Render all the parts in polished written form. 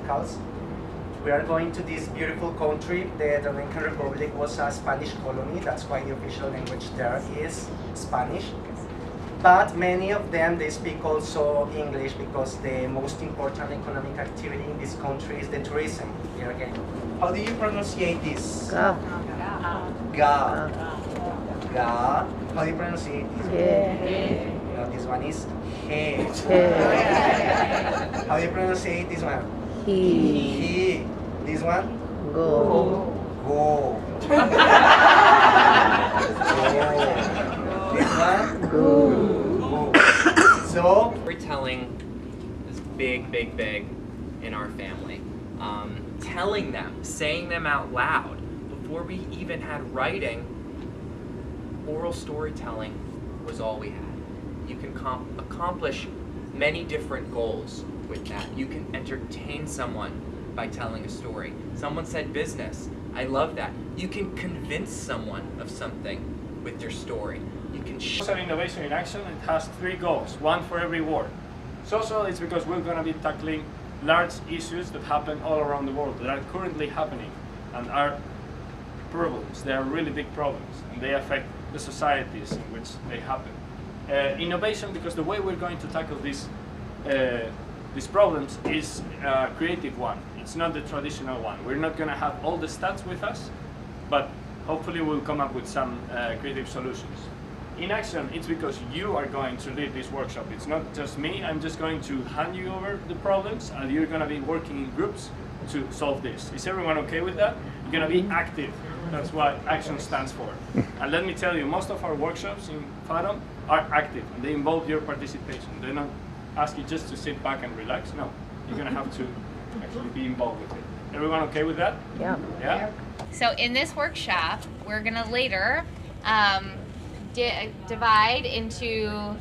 locals. We are going to this beautiful country. The Dominican Republic was a Spanish colony. That's why the official language there is Spanish. But many of them, they speak also English because the most important economic activity in this country is the tourism. Here again. How do you pronounce this? Ga. Ga. Ga. How do you pronounce this? Ge. No, this one is he. He. How do you pronounce this one? He. He. This one? Go. Go. This one? Go. Go. So, Storytelling is big in our family. Telling them, saying them out loud. Before we even had writing, oral storytelling was all we had. You can accomplish many different goals with that. You can entertain someone by telling a story. Someone said business. I love that. You can convince someone of something with your story. You can Social innovation in action, it has 3 goals, one for every word. Social is because we're going to be tackling large issues that happen all around the world, that are currently happening and are problems. They are really big problems and they affect the societies in which they happen. Innovation, because the way we're going to tackle these problems is a creative one. It's not the traditional one. We're not going to have all the stats with us, but hopefully we'll come up with some creative solutions. In action, it's because you are going to lead this workshop. It's not just me. I'm just going to hand you over the problems and you're going to be working in groups to solve this. Is everyone okay with that? You're going to be active. That's what action stands for. And let me tell you, most of our workshops in Fathom are active. And they involve your participation. They don't ask you just to sit back and relax. No, you're going to have to actually be involved with it. Everyone okay with that? Yeah. Yeah? So in this workshop, we're gonna later divide into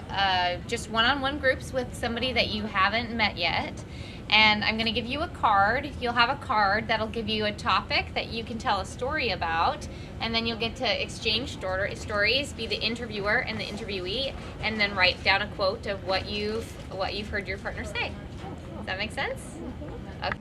just one-on-one groups with somebody that you haven't met yet. And I'm gonna give you a card. You'll have a card that'll give you a topic that you can tell a story about, and then you'll get to exchange stories, be the interviewer and the interviewee, and then write down a quote of what you've heard your partner say. Does that make sense? Okay.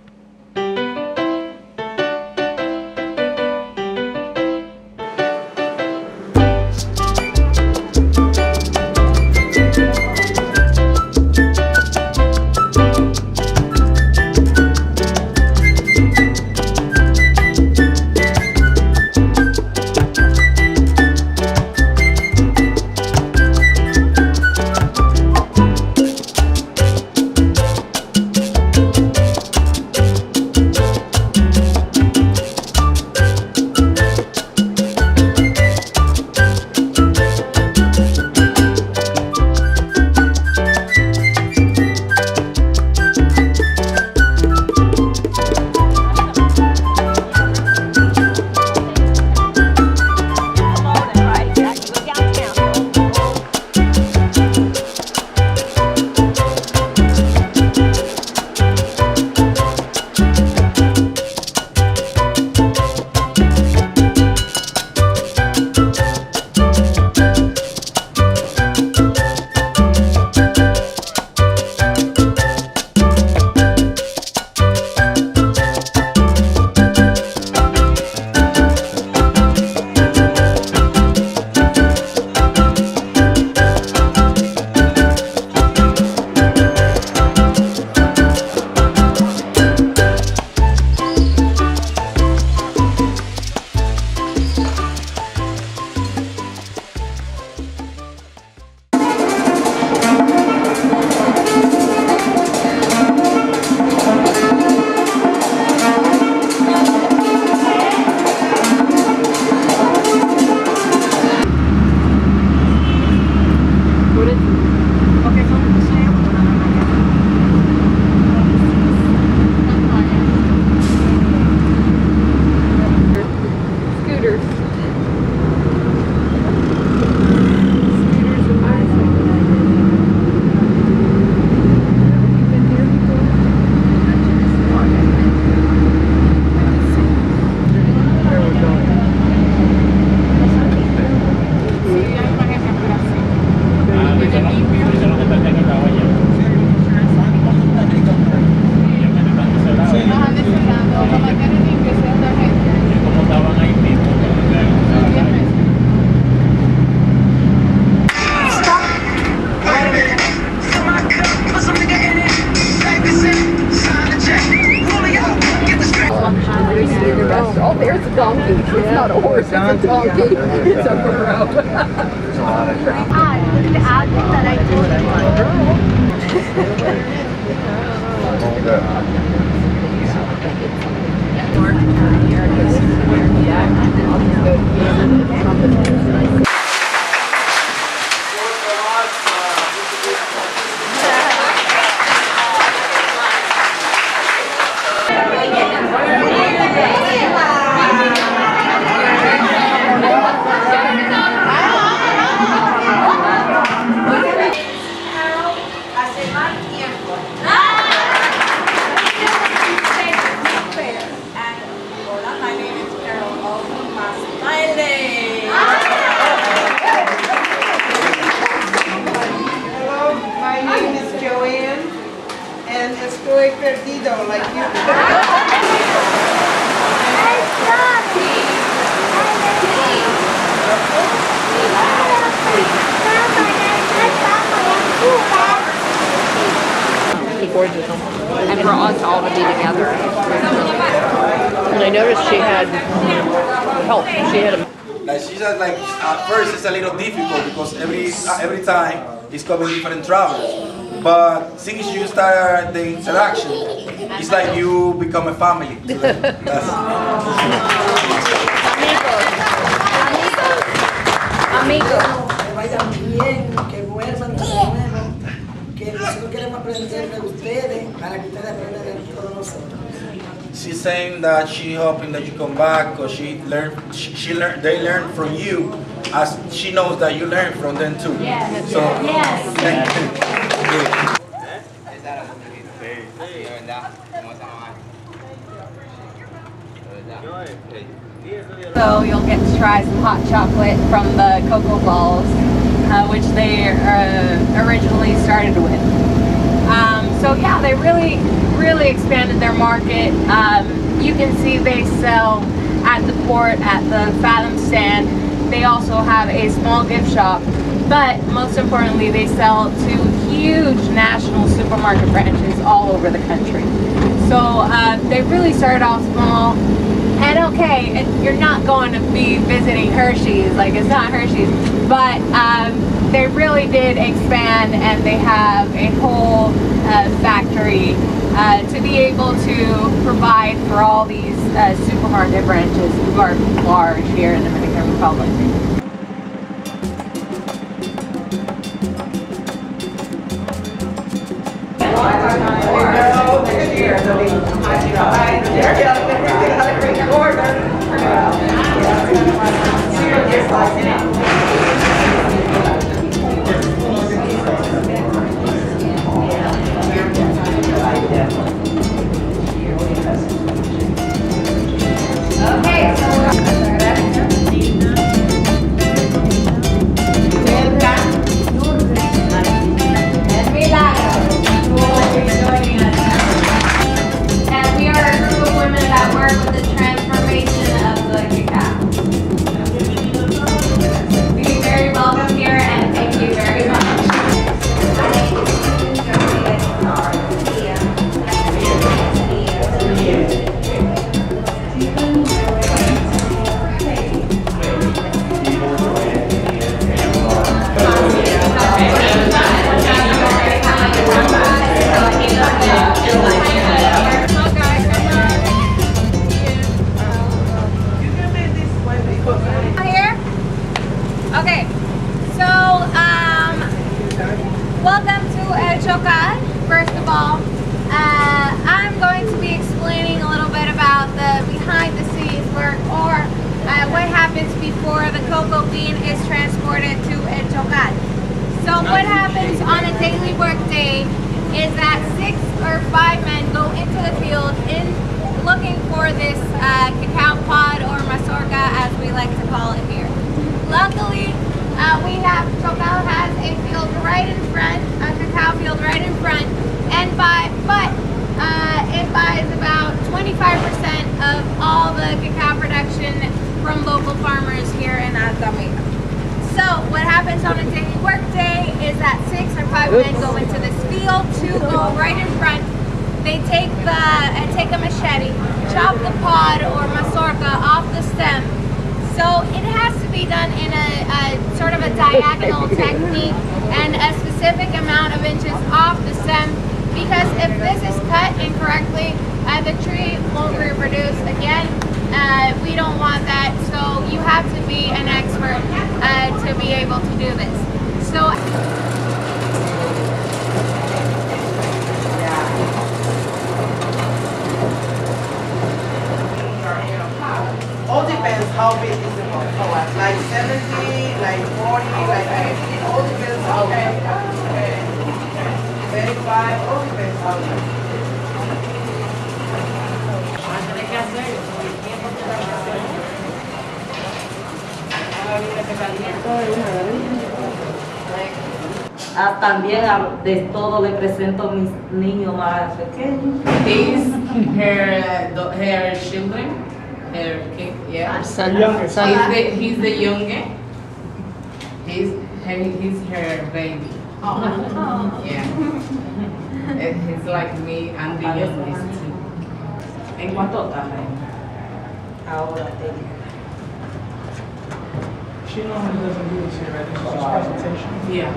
donkey. It's not a horse, it's a donkey. It's a burro. Estoy perdido like you. Gorgeous. And for us all to be together. And I noticed she had help. She had a Like she said, like at first it's a little difficult because every time it's coming different travelers. But since you start the interaction, it's like you become a family to them. Amigos. Que vayan bien, que vuelvan de nuevo, que nosotros queremos aprender de ustedes para que ustedes aprendan de todos nosotros. She's saying that she hoping that you come back because they learn from you as she knows that you learn from them too. Yes. So, Yes. thank you. So you'll get to try some hot chocolate from the cocoa balls, which they originally started with. So yeah, they really expanded their market. You can see they sell at the port, at the Fathom stand. They also have a small gift shop, but most importantly, they sell to huge national supermarket branches all over the country. So they really started off small. And okay, you're not going to be visiting Hershey's, like it's not Hershey's, but they really did expand, and they have a whole factory to be able to provide for all these supermarket branches who are large here in the Dominican Republic. Okay, so welcome to Chocat. First of all, I'm going to be explaining a little bit about the behind the scenes work, or what happens before the cocoa bean is transported to Chocat. So what happens on a daily work day is that 6 or 5 men go into the field looking for this cacao pod, or mazorca as we like to call it here. Luckily, Chocat has a field right in front, a cacao field right in front, and it buys about 25% of all the cacao production from local farmers here in Adonia. So what happens on a daily work day is that 6 or 5 men go into this field to go right in front. They take a machete, chop the pod or mazorca off the done in a sort of a diagonal technique and a specific amount of inches off the stem, because if this is cut incorrectly, the tree won't reproduce again. We don't want that, so you have to be an expert to be able to do this. So. All depends how big is the boat. Like 70, like 40, like 50. All depends how big. 35, all depends how big. También de todo le presento a mis niños más pequeños. These her children, her kid, yeah. Son. He's the youngest. He's her baby. Oh. Yeah. And he's like me and the youngest too. ¿En cuánto está? Ahora She normally doesn't do this here, right? This is just presentation. Yeah.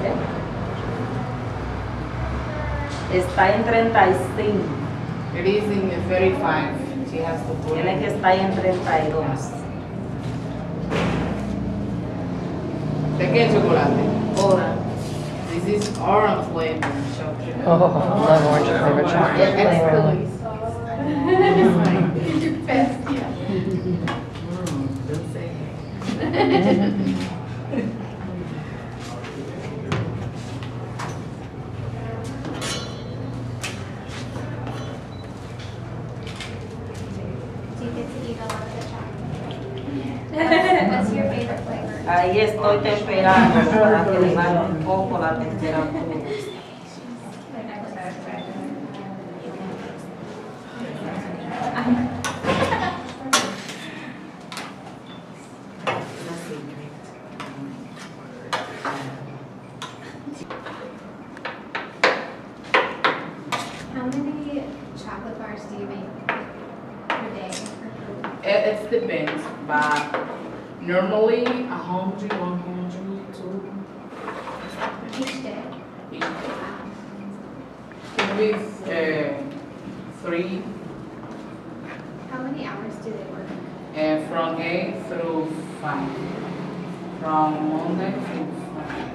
está en 35. It is in 35. She has to put Tiene que estar en 32. ¿De qué chocolate? Ahora. This is orange flavor. Oh, love orange flavored chocolate. Don't say it. What's your favorite flavor? Ahí estoy temperando para que le baje un poco la temperatura. How many chocolate bars do you make per day? It depends, but normally 100, 100, 2 Each day? each day. Could be 3 How many hours do they work? from 8 through 5. From Monday to Friday.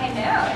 I know.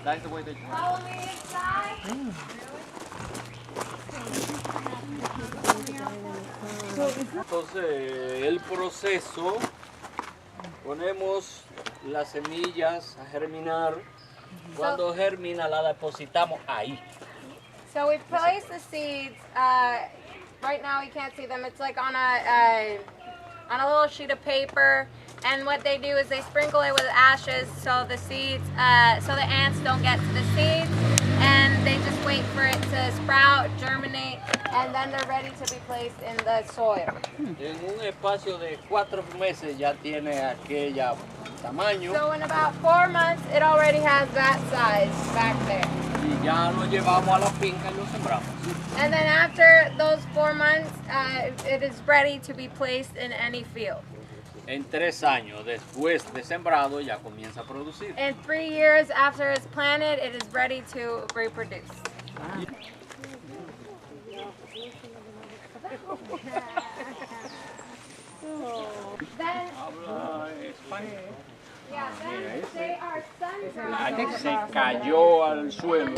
That's the way they Follow me inside. Entonces, el proceso, ponemos las semillas a germinar. Cuando germina, la depositamos ahí. So we place the seeds. Right now we can't see them. It's like on a little sheet of paper. And what they do is they sprinkle it with ashes so the seeds, so the ants don't get to the seeds. And they just wait for it to sprout, germinate, and then they're ready to be placed in the soil. En un espacio de 4 meses ya tiene aquella tamaño. So in about 4 months, it already has that size back there. Y ya lo llevamos a la finca y lo sembramos. And then after those 4 months, it is ready to be placed in any field. En 3 años después de sembrado ya comienza a producir. And 3 years after it's planted, it is ready to reproduce. Then, yeah, then they are sun-dried. Se cayó al suelo.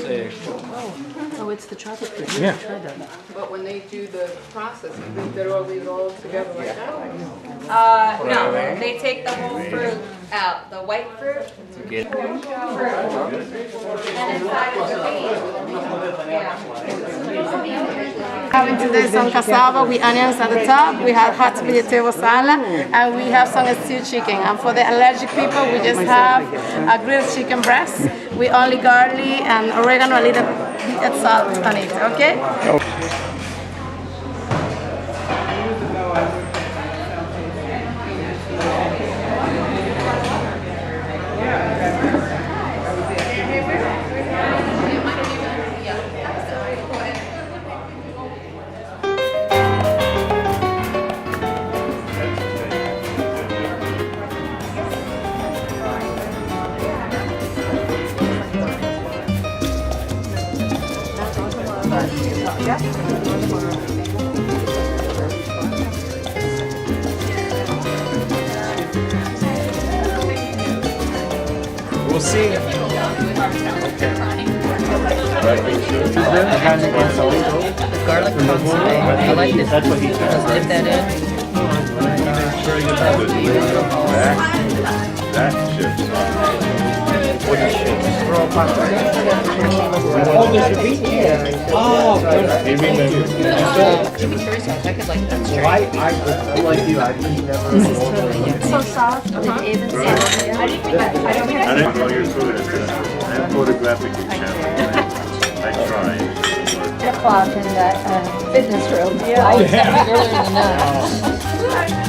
Oh, it's the chocolate fruit. Yeah. Try that. But when they do the process, you think they'll leave it all together like that? No, they take the whole fruit out, the white fruit. And inside is the Having today some cassava with onions at the top. We have hot vegetable salad, and we have some stewed chicken. And for the allergic people, we just have a grilled chicken breast with only garlic and oregano, a little bit of salt on it. Okay? We'll see. The garlic consomme. I like this. Just dip that in. That ships. What ships? I'm like you. I never. So soft. I didn't know your food is good. I'm photographically challenged. I tried. Flip-flop in that fitness room. Yeah. Earlier than that.